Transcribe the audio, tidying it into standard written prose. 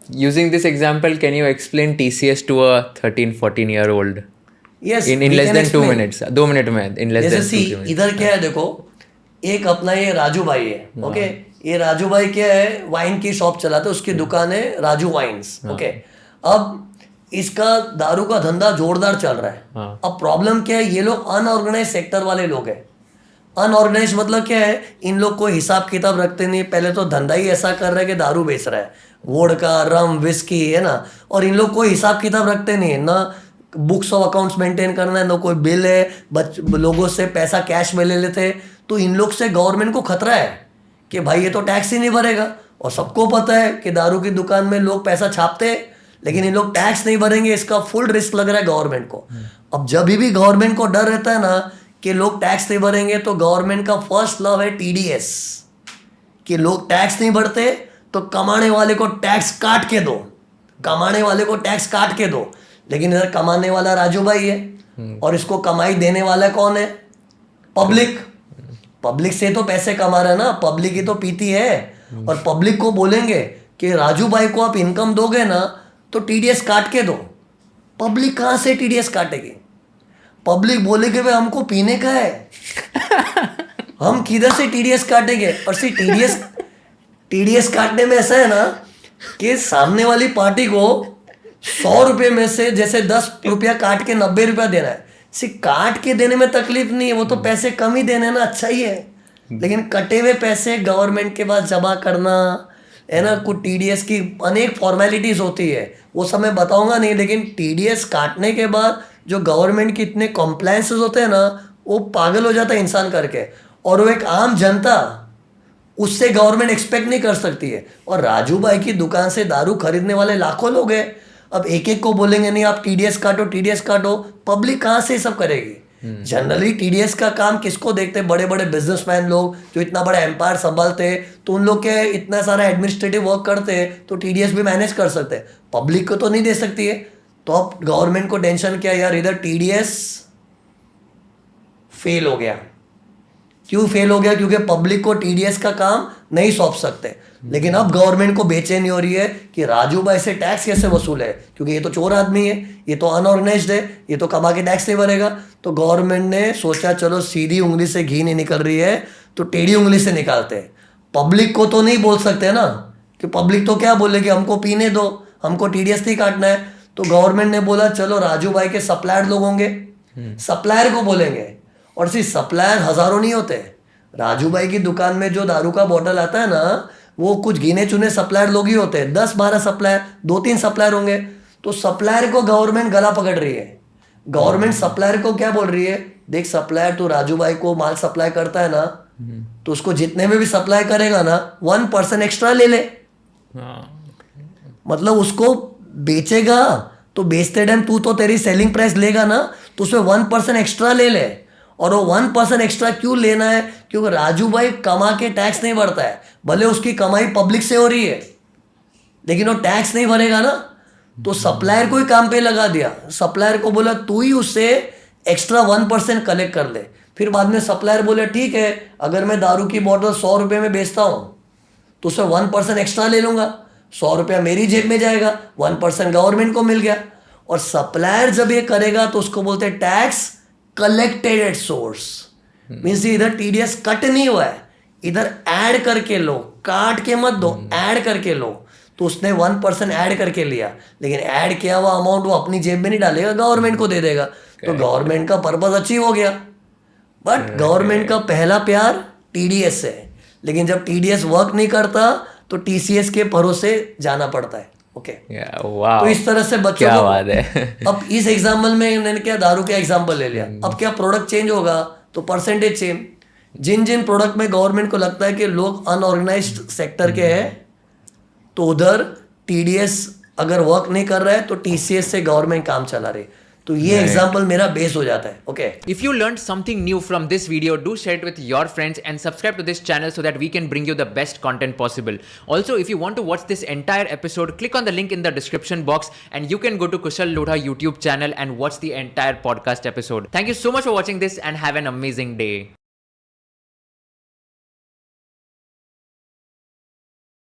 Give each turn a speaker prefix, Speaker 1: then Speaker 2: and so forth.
Speaker 1: using this example, can you explain TCS to a 13-14-year-old?
Speaker 2: Yes,
Speaker 1: in less than 2 minutes. 2 minute में in less than 2 minutes.
Speaker 2: इधर क्या है देखो, एक अपना ये राजू भाई है, ओके, ये राजू भाई क्या है, वाइन की शॉप चलाता है, उसकी दुकान है राजू वाइन्स, ओके। अब इसका दारू का धंधा जोरदार चल रहा है। अब प्रॉब्लम क्या है, ये लोग अनऑर्गेनाइज सेक्टर वाले लोग हैं। अनऑर्गेनाइज मतलब क्या है, इन लोग कोई हिसाब किताब रखते नहीं, पहले तो धंधा ही ऐसा कर रहा है कि दारू बेच रहा है, वोडका, रम, विस्की, है ना, और इन लोग कोई हिसाब किताब रखते नहीं है, ना बुक्स ऑफ अकाउंट्स मेंटेन करना है, ना कोई बिल है, लोगों से पैसा कैश में ले लेते। तो इन लोग से गवर्नमेंट को खतरा है कि भाई ये तो टैक्स ही नहीं भरेगा, और सबको पता है कि दारू की दुकान में लोग पैसा छापते हैं, लेकिन इन लोग टैक्स नहीं भरेंगे, इसका फुल रिस्क लग रहा है गवर्नमेंट को। अब जब भी गवर्नमेंट को डर रहता है ना कि लोग टैक्स नहीं भरेंगे, तो गवर्नमेंट का फर्स्ट लव है TDS, कि लोग टैक्स नहीं भरते तो कमाने वाले को टैक्स काट के दो, कमाने वाले को टैक्स काट के दो। लेकिन इधर कमाने वाला राजू भाई है, और इसको कमाई देने वाला कौन है, पब्लिक। पब्लिक से तो पैसे कमा रहा है ना, पब्लिक ही तो पीती है। और पब्लिक को बोलेंगे कि राजू भाई को आप इनकम दोगे ना तो TDS काट के दो। पब्लिक कहाँ से TDS काटेगी? पब्लिक बोलेगी भाई हमको पीने का है, हम किधर से TDS काटेंगे? और सिर्फ TDS काटने में ऐसा है ना कि सामने वाली पार्टी को 100 रुपये में से जैसे 10 रुपया काट के 90 रुपया देना है। सिर्फ काट के देने में तकलीफ नहीं है, वो तो पैसे कम ही देने ना, अच्छा ही है। लेकिन कटे हुए पैसे गवर्नमेंट के पास जमा करना है ना, कुछ TDS की अनेक फॉर्मेलिटीज होती है, वो सब मैं बताऊंगा नहीं। लेकिन TDS काटने के बाद जो गवर्नमेंट के इतने कॉम्प्लायंसेस होते हैं ना, वो पागल हो जाता है इंसान करके, और वो एक आम जनता उससे गवर्नमेंट एक्सपेक्ट नहीं कर सकती है। और राजू भाई की दुकान से दारू खरीदने वाले लाखों लोग हैं। अब एक एक को बोलेंगे नहीं आप TDS काटो, TDS काटो, पब्लिक कहाँ से सब करेगी? जनरली TDS का काम किसको देखते हैं? बड़े बड़े बिजनेसमैन लोग जो इतना बड़ा एम्पायर संभालते हैं, तो उन लोग के इतना सारा एडमिनिस्ट्रेटिव वर्क करते हैं, तो TDS भी मैनेज कर सकते हैं, पब्लिक को तो नहीं दे सकती है। तो अब गवर्नमेंट को टेंशन क्या यार, इधर TDS फेल हो गया। क्यों फेल हो गया? क्योंकि पब्लिक को TDS का काम नहीं सौंप सकते। लेकिन अब गवर्नमेंट को बेचैनी हो रही है कि राजू भाई से टैक्स कैसे वसूल है, क्योंकि ये तो चोर आदमी है, ये तो अनऑर्गेनाइज्ड है, ये तो कमा के टैक्स नहीं भरेगा। तो गवर्नमेंट ने सोचा चलो सीधी उंगली से घी नहीं निकल रही है तो टेढ़ी उंगली से निकालते हैं। पब्लिक को तो नहीं बोल सकते ना, कि पब्लिक तो क्या बोलेगी, हमको पीने दो, हमको TDS नहीं काटना है। तो गवर्नमेंट ने बोला चलो राजू भाई के सप्लायर लोग होंगे, सप्लायर को बोलेंगे। और सिर्फ सप्लायर हजारों नहीं होते, राजू भाई की दुकान में जो दारू का बोतल आता है ना, वो कुछ गिने चुने सप्लायर लोग ही होते हैं, 10-12 सप्लायर, 2-3 सप्लायर होंगे। तो सप्लायर को गवर्नमेंट गला पकड़ रही है। गवर्नमेंट सप्लायर को क्या बोल रही है, देख सप्लायर तो राजू भाई को माल सप्लाई करता है ना, तो उसको जितने में भी सप्लाई करेगा ना 1% एक्स्ट्रा ले ले। मतलब उसको बेचेगा तो बेचते टाइम तू तो तेरी सेलिंग प्राइस लेगा ना, तो उसमें 1% एक्स्ट्रा ले ले। और वो 1% एक्स्ट्रा क्यों लेना है? क्योंकि राजू भाई कमा के टैक्स नहीं भरता है, भले उसकी कमाई पब्लिक से हो रही है, लेकिन वो टैक्स नहीं भरेगा ना। तो सप्लायर को ही काम पे लगा दिया, सप्लायर को बोला तू ही उससे एक्स्ट्रा 1% कलेक्ट कर ले। फिर बाद में सप्लायर बोले ठीक है, अगर मैं दारू की बोतल 100 रुपये में बेचता हूँ तो उसमें 1% एक्स्ट्रा ले लूंगा, 100 रुपया मेरी जेब में जाएगा, 1% गवर्नमेंट को मिल गया। और सप्लायर जब ये करेगा तो उसको बोलते हैं tax collected at source. Means इधर TDS कट नहीं हुआ है, इधर ऐड करके लो, काट के मत दो, ऐड करके लो। तो उसने 1% ऐड करके लिया, लेकिन ऐड किया हुआ अमाउंट वो अपनी जेब में नहीं डालेगा, गवर्नमेंट को दे देगा। तो गवर्नमेंट का पर्पस अचीव हो गया। बट गवर्नमेंट का पहला प्यार TDS है, लेकिन जब TDS वर्क नहीं करता तो TCS के भरोसे जाना पड़ता है। ओके, तो इस तरह से बच्चों
Speaker 1: क्या
Speaker 2: को
Speaker 1: बात है।
Speaker 2: अब इस एग्जाम्पल में मैंने क्या दारू का एग्जाम्पल ले लिया। अब क्या प्रोडक्ट चेंज होगा तो परसेंटेज चेंज। जिन जिन प्रोडक्ट में गवर्नमेंट को लगता है कि लोग अनऑर्गेनाइज्ड सेक्टर के हैं, तो उधर TDS अगर वर्क नहीं कर रहा है तो TCS से गवर्नमेंट काम चला रही। तो ये एग्जाम्पल मेरा बेस हो जाता है। Okay,
Speaker 1: If you learned something new from this video, do share it with your friends and subscribe to this channel so that we can bring you the best content possible. Also, if you want to watch this entire episode, click on the link in the description box and you can go to Kushal Lodha YouTube channel and watch the entire podcast episode. Thank you so much for watching this and have an amazing day.